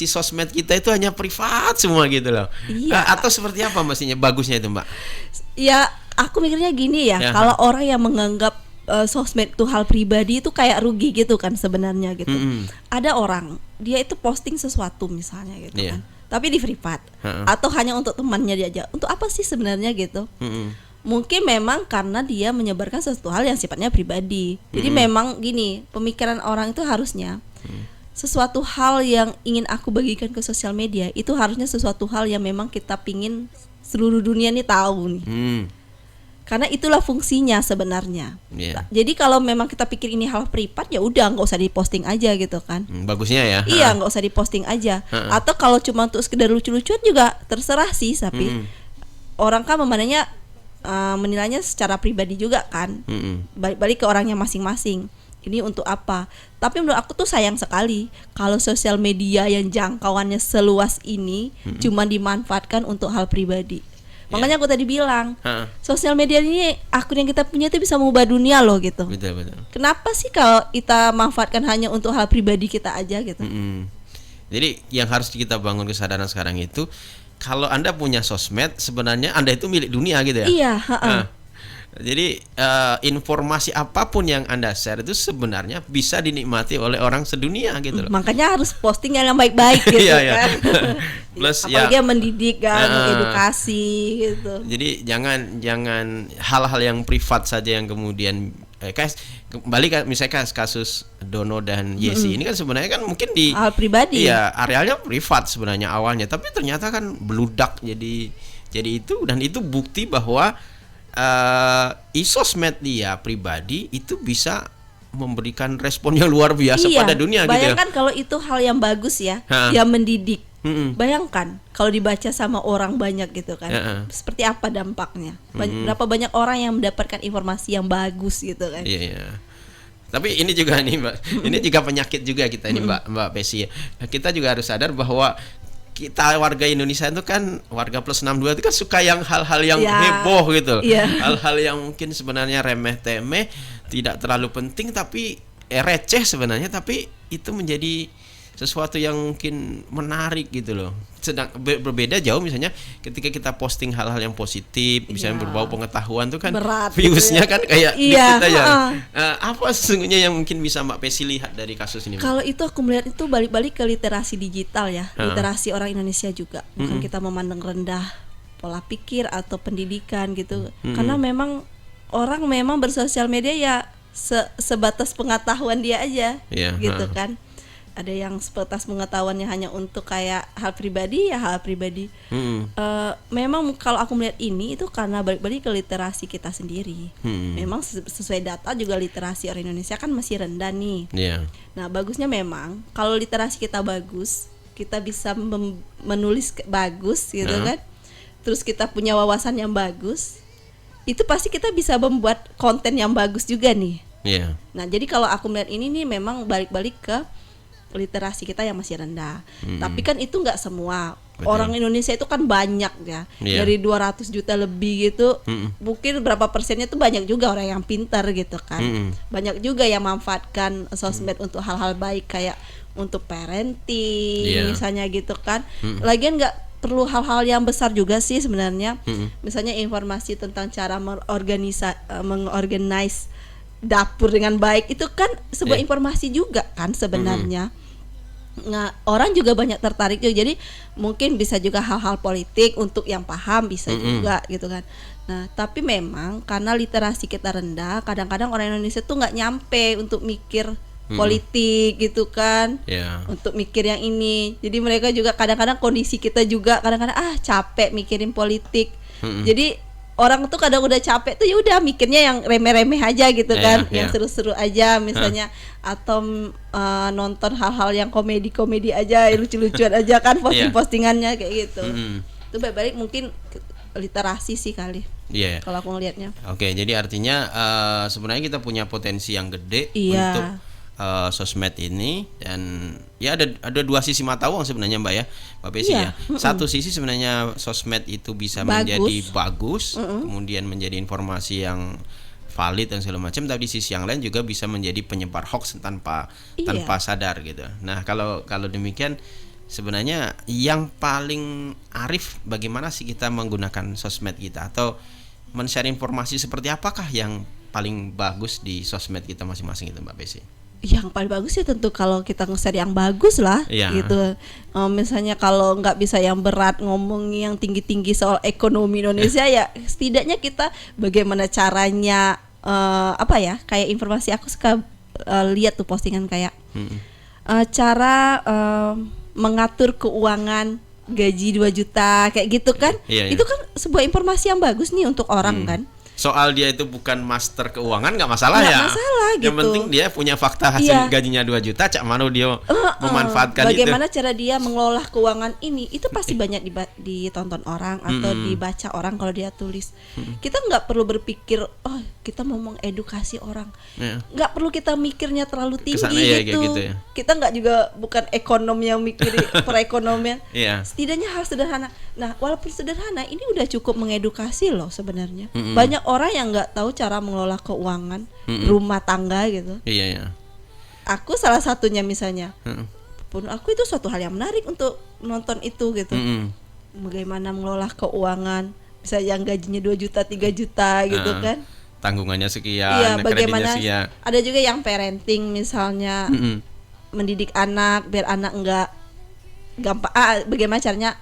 sosmed kita itu hanya privat semua gitu loh. Iya. Atau seperti apa mestinya bagusnya itu, Mbak? Ya aku mikirnya gini ya, kalau orang yang menganggap sosmed itu hal pribadi itu kayak rugi gitu kan sebenarnya gitu. Ada orang dia itu posting sesuatu misalnya gitu kan, tapi di privat atau hanya untuk temannya dia aja. Untuk apa sih sebenarnya gitu? Mungkin memang karena dia menyebarkan sesuatu hal yang sifatnya pribadi. Jadi memang gini, pemikiran orang itu harusnya sesuatu hal yang ingin aku bagikan ke sosial media itu harusnya sesuatu hal yang memang kita pingin seluruh dunia nih tahu nih. Karena itulah fungsinya sebenarnya. Iya. Jadi kalau memang kita pikir ini hal privat, ya udah nggak usah diposting aja gitu kan. Bagusnya ya. Iya, nggak usah diposting aja. Atau kalau cuma untuk sekedar lucu-lucuan juga terserah sih, tapi orang kan memandangnya menilainya secara pribadi juga kan. Balik-balik ke orangnya masing-masing. Ini untuk apa? Tapi menurut aku tuh sayang sekali kalau sosial media yang jangkauannya seluas ini cuma dimanfaatkan untuk hal pribadi. Makanya aku tadi bilang, sosial media ini akun yang kita punya itu bisa mengubah dunia loh gitu. Betul. Kenapa sih kalau kita manfaatkan hanya untuk hal pribadi kita aja gitu? Jadi yang harus kita bangun kesadaran sekarang itu, kalau Anda punya sosmed, sebenarnya Anda itu milik dunia gitu ya. Iya. Jadi informasi apapun yang Anda share itu sebenarnya bisa dinikmati oleh orang sedunia gitu loh. Makanya harus posting yang baik-baik gitu kan. Plus apalagi yang mendidik kan, edukasi gitu. Jadi jangan hal-hal yang privat saja yang kemudian kembali misalnya kasus Dono dan Yesi ini kan sebenarnya kan mungkin di hal pribadi. Iya, arealnya privat sebenarnya awalnya, tapi ternyata kan beludak jadi itu, dan itu bukti bahwa sosmed dia pribadi itu bisa memberikan respon yang luar biasa pada dunia gitu ya. Bayangkan kalau itu hal yang bagus ya, yang mendidik. Bayangkan kalau dibaca sama orang banyak gitu kan, seperti apa dampaknya? Berapa banyak orang yang mendapatkan informasi yang bagus gitu kan? Iya. Tapi ini juga nih Mbak, ini juga penyakit juga kita ini Mbak Pesi. Kita juga harus sadar bahwa kita warga Indonesia itu kan warga plus 62 itu kan suka yang hal-hal yang heboh gitu. Hal-hal yang mungkin sebenarnya remeh temeh, tidak terlalu penting tapi receh sebenarnya, tapi itu menjadi sesuatu yang mungkin menarik gitu loh. Sedang berbeda jauh misalnya ketika kita posting hal-hal yang positif, misalnya berbau pengetahuan tuh kan viewsnya kan kayak dikit aja. Apa sesungguhnya yang mungkin bisa Mbak Pesi lihat dari kasus ini? Kalau itu aku melihat itu balik-balik ke literasi digital ya, literasi orang Indonesia juga. Bukan kita memandang rendah pola pikir atau pendidikan gitu. Karena memang orang memang bersosial media ya sebatas pengetahuan dia aja, gitu kan. Ada yang sebatas pengetahuannya hanya untuk kayak hal pribadi ya hal pribadi. Memang kalau aku melihat ini itu karena balik-balik ke literasi kita sendiri. Memang sesuai data juga literasi orang Indonesia kan masih rendah nih. Nah bagusnya memang kalau literasi kita bagus, kita bisa menulis bagus gitu kan. Terus kita punya wawasan yang bagus, itu pasti kita bisa membuat konten yang bagus juga nih. Nah jadi kalau aku melihat ini nih memang balik-balik ke literasi kita yang masih rendah. Tapi kan itu nggak semua. Betul. Orang Indonesia itu kan banyak ya. Dari 200 juta lebih gitu. Mungkin berapa persennya itu banyak juga orang yang pintar gitu kan. Banyak juga yang memanfaatkan sosmed untuk hal-hal baik kayak untuk parenting misalnya gitu kan. Lagian nggak perlu hal-hal yang besar juga sih sebenarnya. Misalnya informasi tentang cara mengorganize dapur dengan baik itu kan sebuah informasi juga kan sebenarnya. Nah orang juga banyak tertarik juga, jadi mungkin bisa juga hal-hal politik untuk yang paham bisa juga gitu kan. Nah tapi memang karena literasi kita rendah, kadang-kadang orang Indonesia tuh nggak nyampe untuk mikir politik gitu kan, untuk mikir yang ini. Jadi mereka juga kadang-kadang kondisi kita juga kadang-kadang capek mikirin politik. Jadi orang tuh kadang udah capek tuh ya udah mikirnya yang remeh-remeh aja gitu kan, yang seru-seru aja misalnya, atau nonton hal-hal yang komedi-komedi aja, lucu-lucuan aja kan posting-postingannya kayak gitu. Itu balik mungkin literasi sih kali. Kalau aku ngelihatnya. Oke, jadi artinya sebenarnya kita punya potensi yang gede untuk sosmed ini, dan ya ada dua sisi mata uang sebenarnya Mbak ya, Mbak Pesi ya. Satu sisi sebenarnya sosmed itu bisa menjadi bagus, kemudian menjadi informasi yang valid dan segala macam, tapi di sisi yang lain juga bisa menjadi penyebar hoax tanpa sadar gitu. Nah kalau demikian sebenarnya yang paling arif bagaimana sih kita menggunakan sosmed kita, atau men-share informasi seperti apakah yang paling bagus di sosmed kita masing-masing itu Mbak Pesi? Yang paling bagus ya tentu kalau kita nge-share yang bagus lah gitu. Misalnya kalau nggak bisa yang berat ngomong yang tinggi-tinggi soal ekonomi Indonesia ya setidaknya kita bagaimana caranya kayak informasi aku suka lihat tuh postingan kayak cara mengatur keuangan gaji 2 juta kayak gitu kan. Itu kan sebuah informasi yang bagus nih untuk orang kan. soal dia itu bukan master keuangan nggak masalah Nggak ya. masalah Yang gitu. penting dia punya fakta hasil Iya. gajinya 2 juta, cak mano dia memanfaatkan Bagaimana itu. cara dia mengelola keuangan ini, itu pasti banyak ditonton orang atau dibaca orang kalau dia tulis. Kita nggak perlu berpikir, oh kita mau mengedukasi orang, Ya. nggak perlu kita mikirnya terlalu tinggi Kesana ya, gitu. kayak gitu ya. Kita nggak juga bukan ekonom yang mikir perekonomian. Iya. Setidaknya hal sederhana. Nah, walaupun sederhana, ini udah cukup mengedukasi loh sebenarnya. Banyak orang yang nggak tahu cara mengelola keuangan rumah tangga gitu. Iya ya. Aku salah satunya misalnya. Heeh. Pun aku itu suatu hal yang menarik untuk nonton itu gitu. Mm-mm. Bagaimana mengelola keuangan, bisa yang gajinya 2 juta, 3 juta gitu kan. Tanggungannya sekian, Iya, kreditnya bagaimana sekian. ada juga yang parenting misalnya, Mm-mm. mendidik anak biar anak enggak gampang bagaimana caranya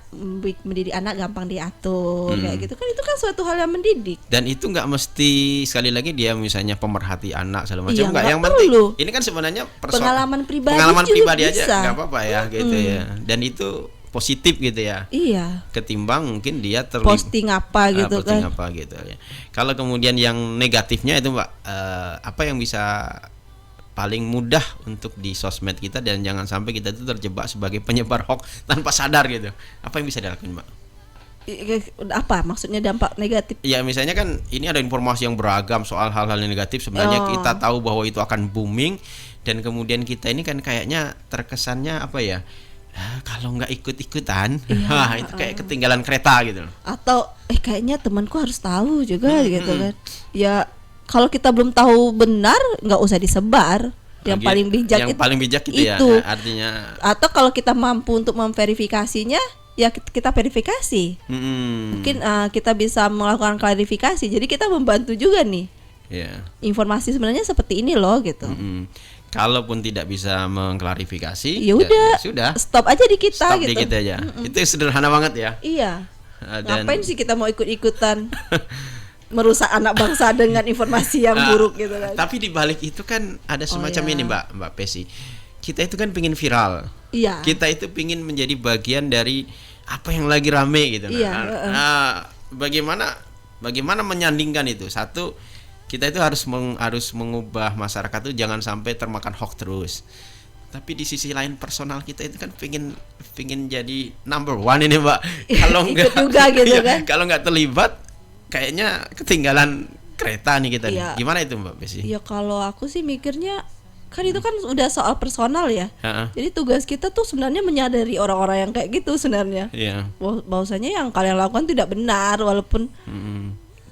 mendidik anak gampang diatur kayak gitu kan, itu kan suatu hal yang mendidik. Dan itu nggak mesti sekali lagi dia misalnya pemerhati anak segala macam, Iya, nggak. nggak Yang penting perlu. ini kan sebenarnya Pengalaman pribadi pengalaman juga pribadi aja bisa. nggak apa-apa ya gitu ya. Dan itu positif gitu ya. Iya, Ketimbang mungkin dia posting apa gitu posting kan. apa gitu ya. Kalau kemudian yang negatifnya itu Mbak, apa yang bisa paling mudah untuk di sosmed kita dan jangan sampai kita itu terjebak sebagai penyebar hoax tanpa sadar gitu. Apa yang bisa dilakukan Mbak? Apa maksudnya dampak negatif? Ya misalnya kan ini ada informasi yang beragam soal hal-hal yang negatif. Sebenarnya Oh. kita tahu bahwa itu akan booming dan kemudian kita ini kan kayaknya terkesannya apa ya? Kalau nggak ikut-ikutan, Iya, itu kayak ketinggalan kereta gitu loh. Atau kayaknya temanku harus tahu juga gitu kan. Ya kalau kita belum tahu benar nggak usah disebar. Yang Lagi- paling bijak yang paling bijak gitu ya. itu. Artinya Atau kalau kita mampu untuk memverifikasinya, ya kita verifikasi. Mungkin kita bisa melakukan klarifikasi. Jadi kita membantu juga nih. ya. Informasi sebenarnya seperti ini loh gitu. Kalaupun tidak bisa mengklarifikasi, Ya udah, sudah. stop aja di kita Stop gitu. dikit aja. Itu sederhana banget ya. Iya. Dan Ngapain sih kita mau ikut-ikutan merusak anak bangsa dengan informasi yang buruk gitu kan? Tapi di balik itu kan ada semacam iya. ini Mbak Pesi. Kita itu kan pingin viral. Iya. Kita itu pingin menjadi bagian dari apa yang lagi rame gitu. Iya, Bagaimana menyandingkan itu? Satu, kita itu harus mengubah masyarakat itu jangan sampai termakan hoax terus. Tapi di sisi lain personal kita itu kan pingin jadi number one ini Mbak. Kalau Ikut enggak juga gitu kan. Kalau nggak terlibat, kayaknya ketinggalan kereta nih kita Iya. nih. Gimana itu Mbak Pesi? Ya kalau aku sih mikirnya kan itu kan udah soal personal ya. Heeh. Jadi tugas kita tuh sebenarnya menyadari orang-orang yang kayak gitu sebenarnya. Iya. Bahwasanya yang kalian lakukan tidak benar, walaupun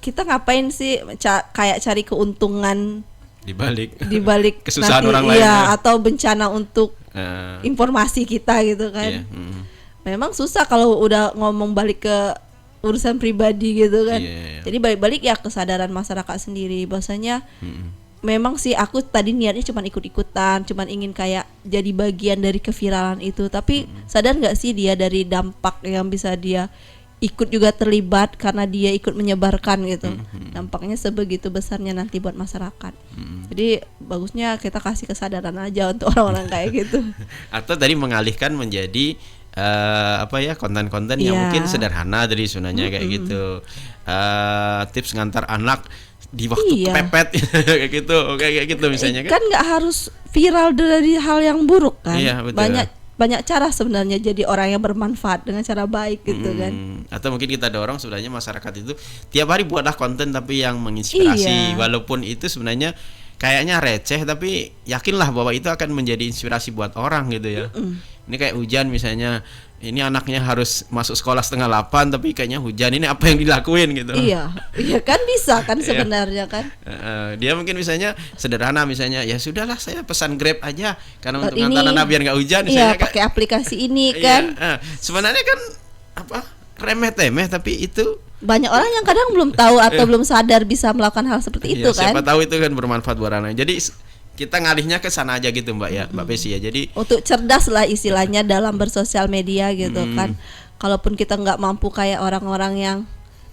kita ngapain sih kayak cari keuntungan Di balik di balik kesusahan nanti, orang lain. iya, atau bencana untuk Eh, informasi kita gitu kan. iya. Memang susah kalau udah ngomong balik ke urusan pribadi gitu kan. Iya. Jadi balik-balik ya kesadaran masyarakat sendiri bahwasanya memang sih aku tadi niatnya cuma ikut-ikutan, cuma ingin kayak jadi bagian dari keviralan itu. Tapi sadar nggak sih dia dari dampak yang bisa dia ikut juga terlibat karena dia ikut menyebarkan gitu. Dampaknya sebegitu besarnya nanti buat masyarakat. Jadi bagusnya kita kasih kesadaran aja untuk orang-orang kayak gitu. Atau tadi mengalihkan menjadi apa ya, konten-konten yang Iya. mungkin sederhana dari sunanya kayak gitu. Tips ngantar anak di waktu Iya. kepepet kayak gitu misalnya Kan nggak harus viral dari hal yang buruk kan. Iya, betul. Banyak cara sebenarnya jadi orang yang bermanfaat dengan cara baik gitu kan. Atau mungkin kita dorong sebenarnya masyarakat itu tiap hari buatlah konten tapi yang menginspirasi. Iya. Walaupun itu sebenarnya kayaknya receh, tapi yakinlah bahwa itu akan menjadi inspirasi buat orang gitu ya. Ini kayak hujan misalnya, ini anaknya harus masuk sekolah 7:30 tapi kayaknya hujan, ini apa yang dilakuin gitu. Iya kan bisa kan Iya. sebenarnya kan. Dia mungkin misalnya sederhana, misalnya ya sudahlah saya pesan Grab aja karena untuk Ini- ngantar anak biar nggak hujan Iya misalnya kan. pakai aplikasi ini Iya, kan. sebenarnya kan apa, remeh-temeh, tapi itu Banyak orang yang kadang belum tahu atau belum sadar bisa melakukan hal seperti itu ya, siapa kan. tahu itu kan bermanfaat buat anak. Jadi kita ngalihnya ke sana aja gitu Mbak ya, Mbak Pesi ya. Jadi Untuk cerdas lah istilahnya dalam bersosial media gitu kan. Kalaupun kita nggak mampu kayak orang-orang yang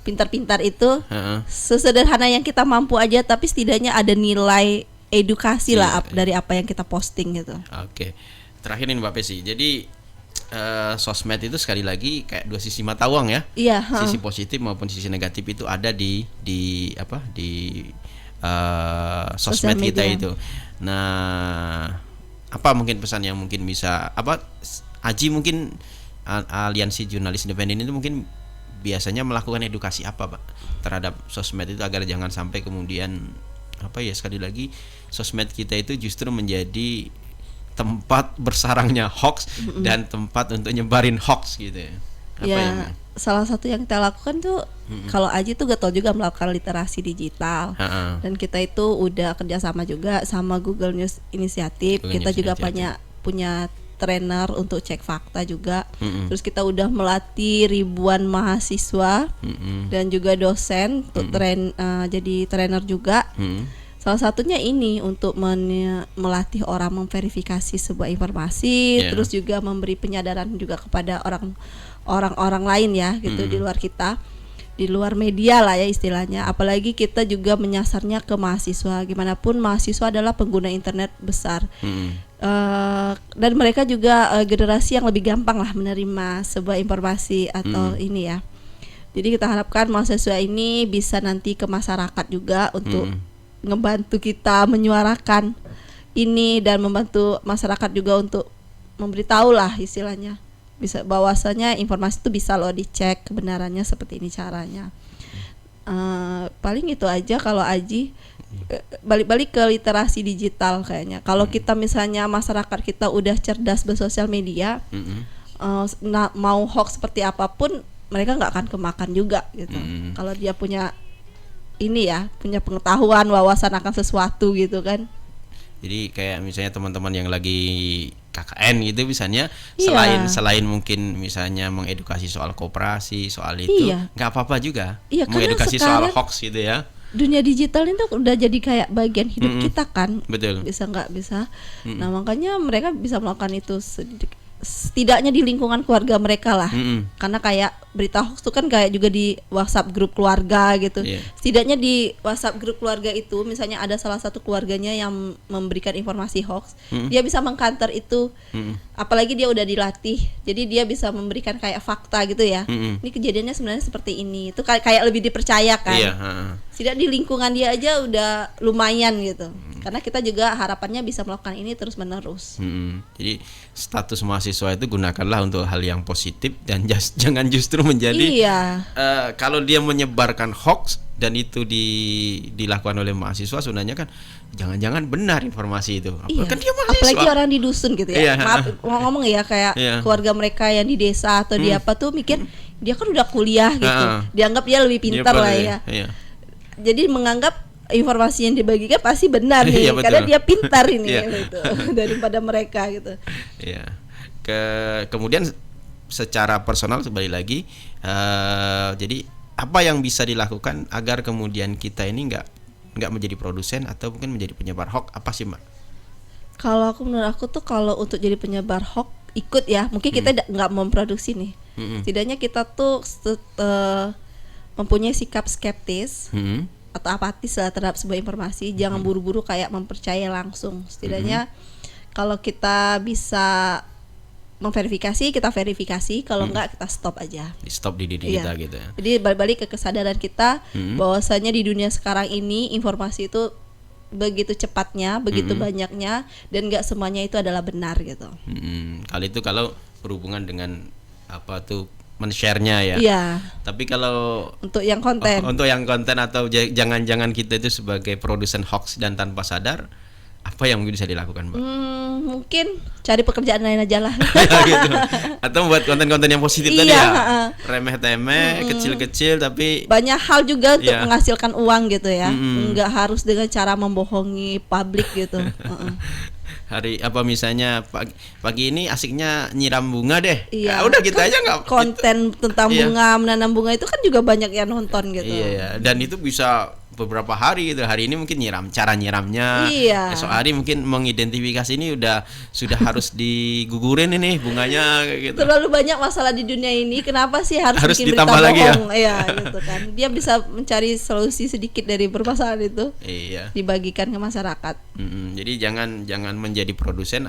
pintar-pintar itu, heeh. sesederhana yang kita mampu aja, tapi setidaknya ada nilai edukasi lah Iya. dari apa yang kita posting gitu. Oke. Terakhir nih Mbak Pesi. Jadi sosmed itu sekali lagi kayak dua sisi mata uang ya. Iya, Sisi positif maupun sisi negatif itu ada di apa di Sosial sosmed kita media. itu. Nah, apa mungkin pesan yang mungkin bisa apa Aji mungkin aliansi jurnalis independen itu mungkin biasanya melakukan edukasi apa Pak terhadap sosmed itu agar jangan sampai kemudian apa ya sekali lagi sosmed kita itu justru menjadi tempat bersarangnya hoax dan tempat untuk nyebarin hoax gitu ya. Apa yang Ya, salah satu yang kita lakukan tuh kalau Aji tuh getol juga melakukan literasi digital. Ha-ha. Dan kita itu udah kerjasama juga sama Google News Initiative. Google Kita News juga Initiative. punya trainer untuk cek fakta juga. Mm-mm. Terus kita udah melatih ribuan mahasiswa Mm-mm. dan juga dosen untuk jadi trainer juga. Mm-mm. Salah satunya ini untuk melatih orang memverifikasi sebuah informasi, Yeah. terus juga memberi penyadaran juga kepada orang-orang lain ya gitu di luar kita, di luar media lah ya istilahnya. Apalagi kita juga menyasarnya ke mahasiswa. Gimana pun mahasiswa adalah pengguna internet besar. Mm-mm. Dan mereka juga generasi yang lebih gampang lah menerima sebuah informasi atau ini ya. Jadi kita harapkan mahasiswa ini bisa nanti ke masyarakat juga untuk ngebantu kita menyuarakan ini dan membantu masyarakat juga untuk memberitahu lah istilahnya bisa bahwasanya informasi itu bisa loh dicek kebenarannya seperti ini caranya. Paling itu aja kalau Aji. Balik-balik ke literasi digital kayaknya. Kalau kita misalnya masyarakat kita udah cerdas bersosial media, mau hoax seperti apapun mereka nggak akan kemakan juga gitu. Kalau dia punya ini ya, punya pengetahuan, wawasan akan sesuatu gitu kan. Jadi kayak misalnya teman-teman yang lagi KKN gitu misalnya Iya. selain mungkin misalnya mengedukasi soal koperasi, soal itu Iya. nggak apa-apa juga Iya, karena mengedukasi soal sekarang hoax gitu ya. dunia digital itu udah jadi kayak bagian hidup kita kan. Betul. Bisa nggak bisa. Nah makanya mereka bisa melakukan itu setidaknya di lingkungan keluarga mereka lah. Karena kayak berita hoax itu kan kayak juga di WhatsApp grup keluarga gitu. Iya. Setidaknya di WhatsApp grup keluarga itu misalnya ada salah satu keluarganya yang memberikan informasi hoax, dia bisa mengcounter itu. Apalagi dia udah dilatih. Jadi dia bisa memberikan kayak fakta gitu ya. Ini kejadiannya sebenarnya seperti ini. Itu kayak lebih dipercaya kan. Iya. Tidak di lingkungan dia aja udah lumayan gitu. Karena kita juga harapannya bisa melakukan ini terus menerus. Jadi status mahasiswa itu gunakanlah untuk hal yang positif dan jangan justru menjadi Iya. kalau dia menyebarkan hoax dan itu dilakukan oleh mahasiswa sebenarnya kan jangan-jangan benar informasi itu. Iya. Kan dia mahasiswa. Apalagi orang di dusun gitu ya. Iya. Maaf ngomong ya kayak Iya. keluarga mereka yang di desa atau di apa tuh mikir dia kan udah kuliah gitu. Dianggap dia lebih pintar lah ya. Iya. Jadi menganggap informasi yang dibagikan pasti benar nih Iya, betul. karena dia pintar ini Iya. gitu daripada mereka gitu. Iya. Kemudian secara personal kembali lagi, jadi apa yang bisa dilakukan agar kemudian kita ini nggak menjadi produsen atau mungkin menjadi penyebar hoax apa sih Mbak? Kalau menurut aku tuh kalau untuk jadi penyebar hoax ikut ya mungkin kita nggak memproduksi nih. Setidaknya kita tuh mempunyai sikap skeptis atau apatis lah terhadap sebuah informasi, jangan buru-buru kayak mempercayai langsung. Setidaknya kalau kita bisa memverifikasi, kita verifikasi, kalau enggak kita stop aja. Di stop di diri Iya. kita gitu ya. Jadi balik ke kesadaran kita bahwasanya di dunia sekarang ini informasi itu begitu cepatnya, begitu banyaknya dan enggak semuanya itu adalah benar gitu. Kali itu kalau berhubungan dengan apa tuh men-share-nya ya. Iya. Tapi kalau Untuk yang konten. untuk yang konten atau jangan-jangan kita itu sebagai produsen hoax dan tanpa sadar, apa yang mungkin bisa dilakukan, Mbak? Mungkin cari pekerjaan lain aja lah. Gitu. Atau buat konten-konten yang positif tadi Iya, ya. Remeh-temeh, kecil-kecil tapi Banyak hal juga untuk Iya. menghasilkan uang gitu ya. Enggak harus dengan cara membohongi publik gitu. hari apa misalnya pagi ini asiknya nyiram bunga deh. Iya. Ah, udah gitu aja nggak. Konten tentang Iya. bunga, menanam bunga itu kan juga banyak yang nonton gitu. Iya ya. Dan itu bisa beberapa hari gitu. Hari ini mungkin cara nyiramnya. Iya. Esok hari mungkin mengidentifikasi ini sudah harus digugurin ini bunganya kayak gitu. Terlalu banyak masalah di dunia ini, kenapa sih harus Harus bikin ditambah berita lagi ya? bohong? Iya, gitu kan. Dia bisa mencari solusi sedikit dari permasalahan itu, Iya. dibagikan ke masyarakat. Jadi jangan menjadi produsen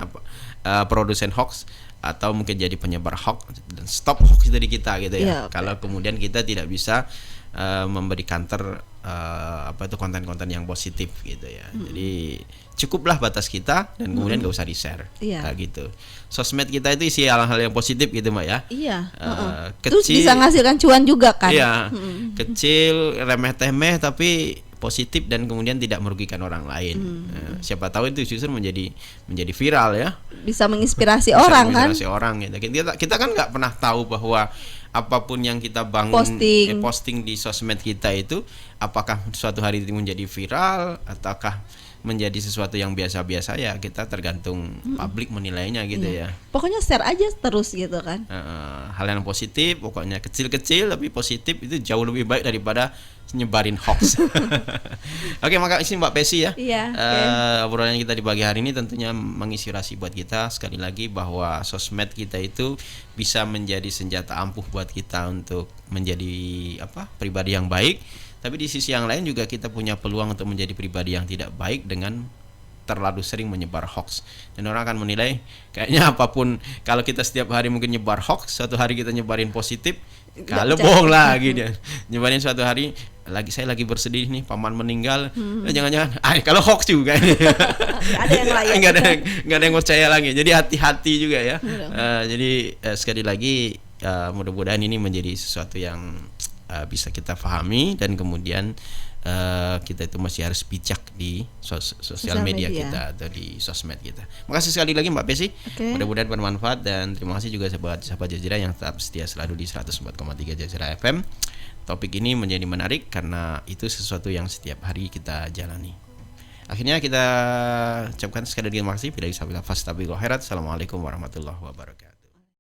produsen hoax atau mungkin jadi penyebar hoax dan stop hoax dari kita gitu ya. Iya, Kalau kemudian kita tidak bisa memberi counter apa itu konten-konten yang positif gitu ya. Jadi cukuplah batas kita dan kemudian gak usah di-share. Iya. Kayak gitu. Sosmed kita itu isi hal-hal yang positif gitu Mbak ya. Iya. Terus Kecil, bisa menghasilkan cuan juga kan? iya, kecil, remeh-temeh tapi positif dan kemudian tidak merugikan orang lain. Siapa tahu itu justru menjadi viral ya. Bisa menginspirasi Bisa orang kan? menginspirasi orang gitu. Kita kan nggak pernah tahu bahwa apapun yang kita bangun posting di sosmed kita itu apakah suatu hari itu menjadi viral ataukah menjadi sesuatu yang biasa-biasa, ya kita tergantung publik menilainya gitu ya. Pokoknya share aja terus gitu kan. Hal yang positif, pokoknya kecil-kecil tapi positif itu jauh lebih baik daripada nyebarin hoax. Oke, makasih Mbak Pesi ya. Iya. Obrolan kita di pagi hari ini tentunya menginspirasi buat kita sekali lagi bahwa sosmed kita itu bisa menjadi senjata ampuh buat kita untuk menjadi pribadi yang baik. Tapi di sisi yang lain juga kita punya peluang untuk menjadi pribadi yang tidak baik dengan terlalu sering menyebar hoax. Dan orang akan menilai kayaknya apapun, kalau kita setiap hari mungkin nyebar hoax, suatu hari kita nyebarin positif, kalau bohong lagi dia. Nyebarin suatu hari saya lagi bersedih nih paman meninggal, jangan-jangan kalau hoax juga ini. Ada yang lain. Enggak ada yang percaya lagi. Jadi hati-hati juga ya. Jadi sekali lagi mudah-mudahan ini menjadi sesuatu yang bisa kita pahami dan kemudian kita itu masih harus bijak di sosial media kita atau di sosmed kita. Makasih sekali lagi Mbak Pesi. Mudah-mudahan bermanfaat dan terima kasih juga sahabat Jazira yang tetap setia selalu di 104,3 Jazira FM. Topik ini menjadi menarik karena itu sesuatu yang setiap hari kita jalani. Akhirnya kita ucapkan sekali lagi terima kasih. Bila bisa fastabiqul khairat. Assalamualaikum warahmatullahi wabarakatuh.